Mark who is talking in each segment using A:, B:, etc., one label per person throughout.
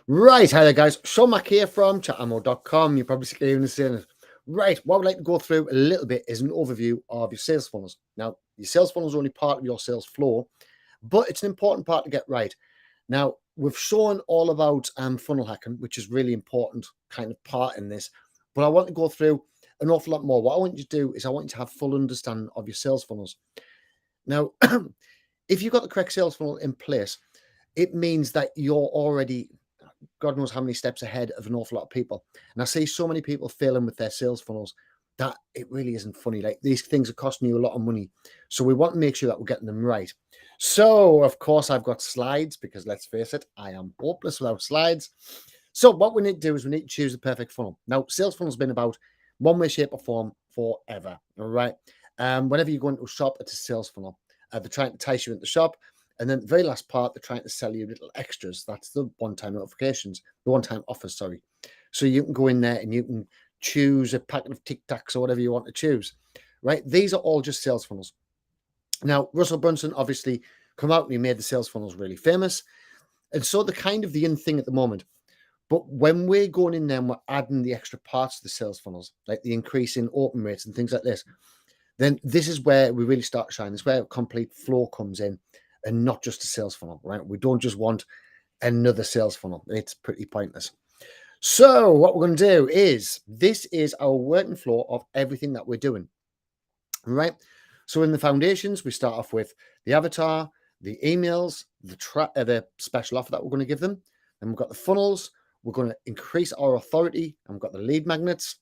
A: Right, hi there, guys. Sean Mack here from chatammo.com. You're probably sick of hearing this saying it. Right, what I'd like to go through a little bit is an overview of your sales funnels. Now, your sales funnels are only part of your sales flow, but it's an important part to get right. Now, we've shown all about funnel hacking, which is really important kind of part in this, but I want to go through an awful lot more. What I want you to do is I want you to have full understanding of your sales funnels. Now, if you've got the correct sales funnel in place, it means that you're already God knows how many steps ahead of an awful lot of people. And I see so many people failing with their sales funnels that it really isn't funny. Like, these things are costing you a lot of money. So we want to make sure that we're getting them right. So, of course, I've got slides because let's face it, I am hopeless without slides. So what we need to do is we need to choose the perfect funnel. Now, sales funnel has been about one way, shape, or form forever. All right. Whenever you go into a shop, it's a sales funnel. They're trying to entice you into the shop. And then the very last part, they're trying to sell you little extras. That's the one-time notifications, the one-time offers, sorry. So you can go in there and you can choose a packet of Tic Tacs or whatever you want to choose, right? These are all just sales funnels. Now, Russell Brunson obviously come out and he made the sales funnels really famous. And so they're kind of the in thing at the moment. But when we're going in there and we're adding the extra parts to the sales funnels, like the increase in open rates and things like this, then this is where we really start shining. This is where a complete flow comes in and not just a sales funnel, right? We don't just want another sales funnel. It's pretty pointless. So what we're going to do is, this is our working flow of everything that we're doing, right? So in the foundations, we start off with the avatar, the emails, the special offer that we're going to give them. Then we've got the funnels. We're going to increase our authority, and we've got the lead magnets.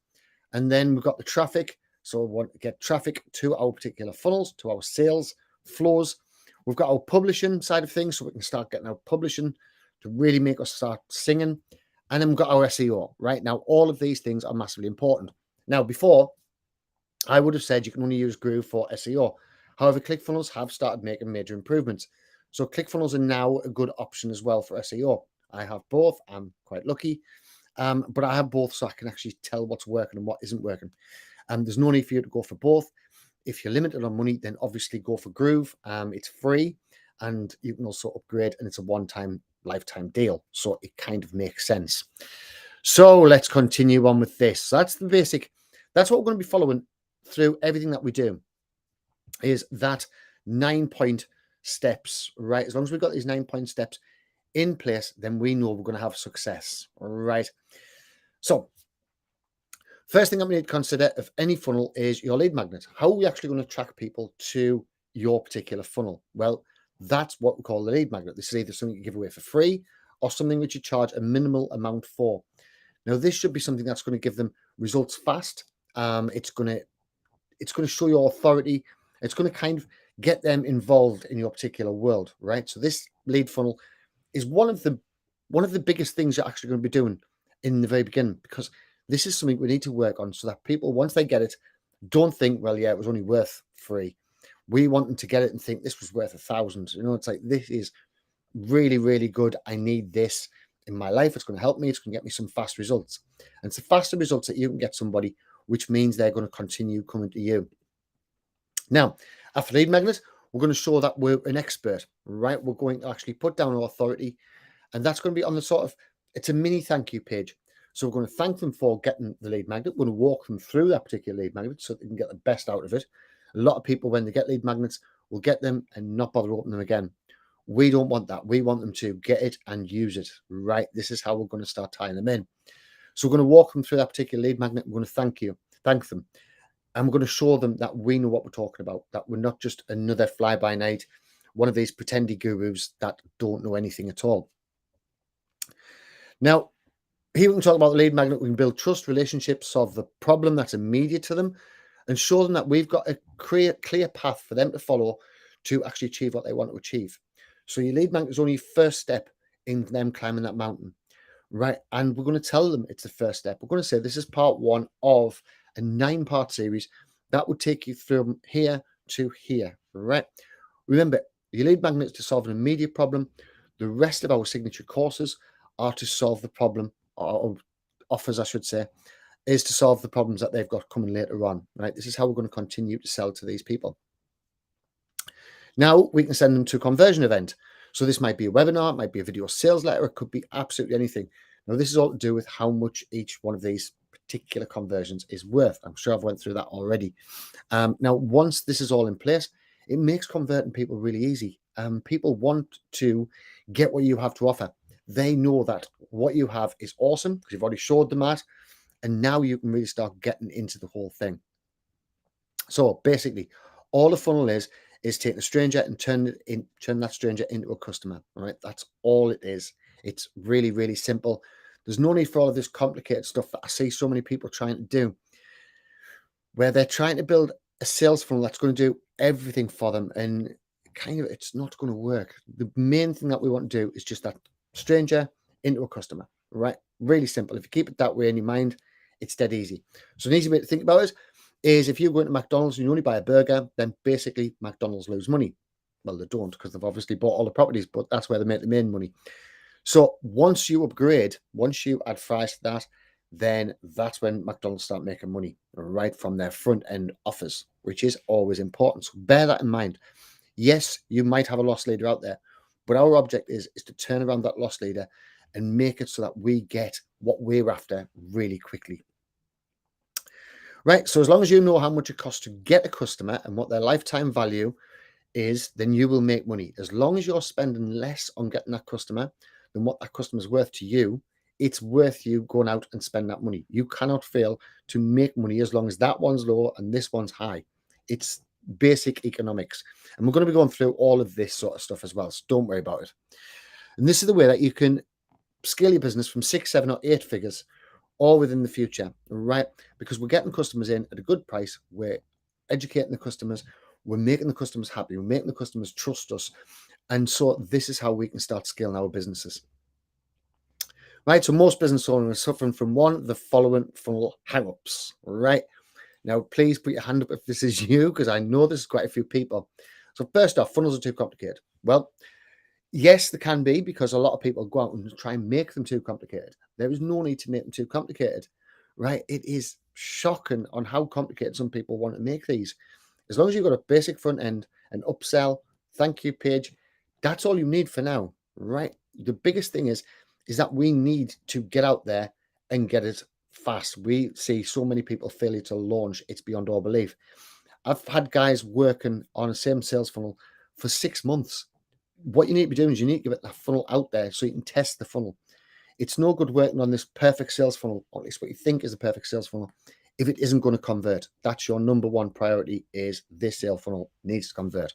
A: And then we've got the traffic. So we want to get traffic to our particular funnels, to our sales flows. We've got our publishing side of things, so we can start getting our publishing to really make us start singing. And then we've got our SEO, right? Now, all of these things are massively important. Now, before, I would have said you can only use Groove for SEO. However, ClickFunnels have started making major improvements. So ClickFunnels are now a good option as well for SEO. I have both. I'm quite lucky. But I have both, so I can actually tell what's working and what isn't working. There's no need for you to go for both. If you're limited on money, then obviously go for Groove. It's free and you can also upgrade, and it's a one-time lifetime deal. So it kind of makes sense. So let's continue on with this. So that's the basic. That's what we're going to be following through everything that we do, is that 9-point steps, right? As long as we've got these 9-point steps in place, then we know we're going to have success, right? So first thing that we need to consider of any funnel is your lead magnet. How are we actually going to attract people to your particular funnel? Well, that's what we call the lead magnet. This is either something you give away for free or something which you charge a minimal amount for. Now, this should be something that's going to give them results fast. It's going to show your authority. It's going to kind of get them involved in your particular world, right? So this lead funnel is one of the biggest things you're actually going to be doing in the very beginning, because this is something we need to work on so that people, once they get it, don't think, well, yeah, it was only worth free. We want them to get it and think this was worth 1,000. You know, it's like, this is really, really good. I need this in my life. It's going to help me. It's going to get me some fast results. And it's the faster results that you can get somebody, which means they're going to continue coming to you. Now, after lead magnet, we're going to show that we're an expert, right? We're going to actually put down our authority, and that's going to be on the sort of, it's a mini thank you page. So we're going to thank them for getting the lead magnet. We're going to walk them through that particular lead magnet so they can get the best out of it. A lot of people, when they get lead magnets, will get them and not bother opening them again. We don't want that. We want them to get it and use it, right? This is how we're going to start tying them in. So we're going to walk them through that particular lead magnet. We're going to thank them. And we're going to show them that we know what we're talking about, that we're not just another fly-by-night, one of these pretendy gurus that don't know anything at all. Now, here we can talk about the lead magnet. We can build trust, relationships, solve the problem that's immediate to them, and show them that we've got a clear path for them to follow to actually achieve what they want to achieve. So your lead magnet is only first step in them climbing that mountain, right? And we're going to tell them it's the first step. We're going to say this is part one of a 9-part series that will take you from here to here, right? Remember, your lead magnet is to solve an immediate problem. The rest of our signature courses are to solve the problem, or offers, I should say, is to solve the problems that they've got coming later on, right? This is how we're going to continue to sell to these people. Now we can send them to a conversion event. So this might be a webinar, it might be a video sales letter, it could be absolutely anything. Now, this is all to do with how much each one of these particular conversions is worth. I'm sure I've went through that already. Now, once this is all in place, it makes converting people really easy. People want to get what you have to offer. They know that what you have is awesome because you've already showed them that, and now you can really start getting into the whole thing. So basically, all the funnel is taking a stranger and turn that stranger into a customer. All right, that's all it is. It's really, really simple. There's no need for all of this complicated stuff that I see so many people trying to do, where they're trying to build a sales funnel that's going to do everything for them, and kind of it's not going to work. The main thing that we want to do is just that stranger into a customer, right? Really simple. If you keep it that way in your mind, it's dead easy. So an easy way to think about it is if you go into McDonald's and you only buy a burger, then basically McDonald's lose money. Well, they don't because they've obviously bought all the properties, but that's where they make the main money. So once you upgrade, once you add fries to that, then that's when McDonald's start making money right from their front end offers, which is always important. So bear that in mind. Yes, you might have a loss leader out there, but our object is to turn around that loss leader and make it so that we get what we're after really quickly. Right. So as long as you know how much it costs to get a customer and what their lifetime value is, then you will make money. As long as you're spending less on getting that customer than what that customer's worth to you, it's worth you going out and spend that money. You cannot fail to make money as long as that one's low and this one's high. It's basic economics. And we're going to be going through all of this sort of stuff as well. So don't worry about it. And this is the way that you can scale your business from 6, 7, or 8 figures all within the future, right? Because we're getting customers in at a good price. We're educating the customers. We're making the customers happy. We're making the customers trust us. And so this is how we can start scaling our businesses. Right, so most business owners are suffering from one of the following funnel hang-ups, right? Now, please put your hand up if this is you, because I know there's quite a few people. So first off, funnels are too complicated. Well, yes, they can be, because a lot of people go out and try and make them too complicated. There is no need to make them too complicated, right? It is shocking on how complicated some people want to make these. As long as you've got a basic front end, an upsell, thank you page, that's all you need for now, right? The biggest thing is that we need to get out there and get it fast. We see so many people failure to launch. It's beyond all belief. I've had guys working on a same sales funnel for 6 months. What you need to be doing is you need to get that funnel out there so you can test the funnel. It's no good working on this perfect sales funnel, or at least what you think is a perfect sales funnel, if it isn't going to convert. That's your number one priority, is this sales funnel needs to convert.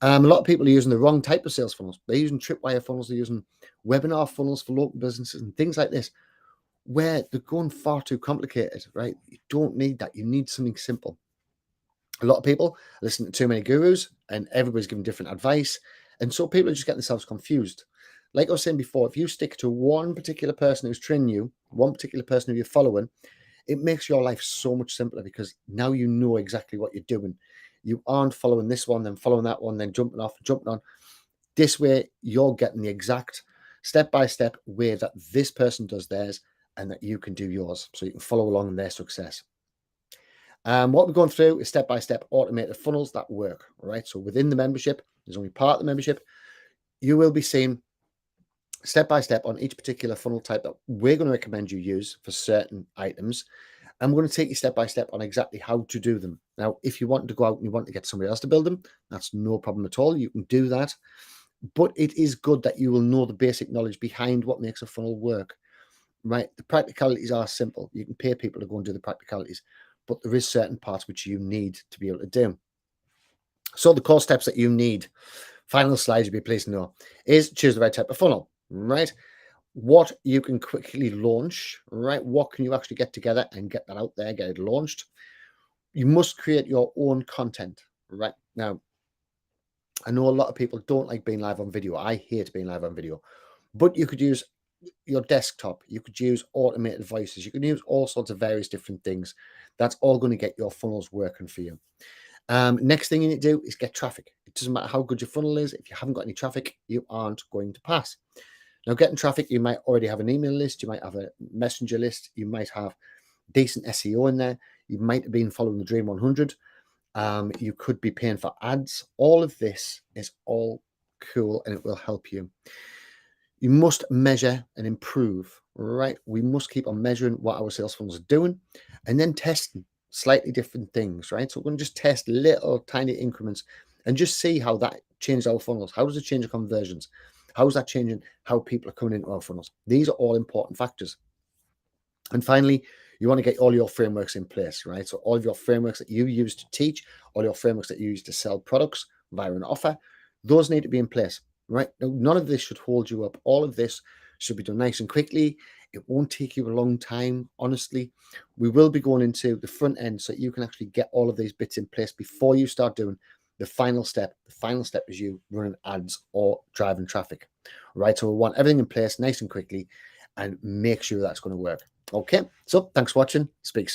A: A lot of people are using the wrong type of sales funnels. They're using tripwire funnels, they're using webinar funnels for local businesses and things like this, where they're going far too complicated, right? You don't need that. You need something simple. A lot of people listen to too many gurus and everybody's giving different advice. And so people are just getting themselves confused. Like I was saying before, if you stick to one particular person who's training you, one particular person who you're following, it makes your life so much simpler because now you know exactly what you're doing. You aren't following this one, then following that one, then jumping off and jumping on. This way, you're getting the exact step-by-step way that this person does theirs and that you can do yours. So you can follow along in their success. What we're going through is step-by-step automated funnels that work, right? So within the membership, there's only part of the membership, you will be seeing step-by-step on each particular funnel type that we're going to recommend you use for certain items. And we're going to take you step-by-step on exactly how to do them. Now, if you want to go out and you want to get somebody else to build them, that's no problem at all. You can do that. But it is good that you will know the basic knowledge behind what makes a funnel work, right? The practicalities are simple. You can pay people to go and do the practicalities, but there is certain parts which you need to be able to do. So the core steps that you need, final slide, you'll be pleased to know, is choose the right type of funnel, right? What you can quickly launch, right? What can you actually get together and get that out there, get it launched? You must create your own content, right? Now, I know a lot of people don't like being live on video. I hate being live on video, but you could use your desktop. You could use automated voices. You can use all sorts of various different things. That's all going to get your funnels working for you. Next thing you need to do is get traffic. It doesn't matter how good your funnel is. If you haven't got any traffic, you aren't going to pass. Now, getting traffic, you might already have an email list. You might have a messenger list. You might have decent SEO in there. You might have been following the Dream 100. You could be paying for ads. All of this is all cool, and it will help you. You must measure and improve, right? We must keep on measuring what our sales funnels are doing and then testing slightly different things, right? So we're going to just test little tiny increments and just see how that changes our funnels. How does it change the conversions? How is that changing how people are coming into our funnels? These are all important factors. And finally, you want to get all your frameworks in place, right? So all of your frameworks that you use to teach, all your frameworks that you use to sell products via an offer, those need to be in place, right? Now, none of this should hold you up. All of this should be done nice and quickly. It won't take you a long time, honestly. We will be going into the front end so you can actually get all of these bits in place before you start doing the final step. The final step is you running ads or driving traffic, right? So we want everything in place nice and quickly and make sure that's going to work. Okay, so thanks for watching. Speak soon.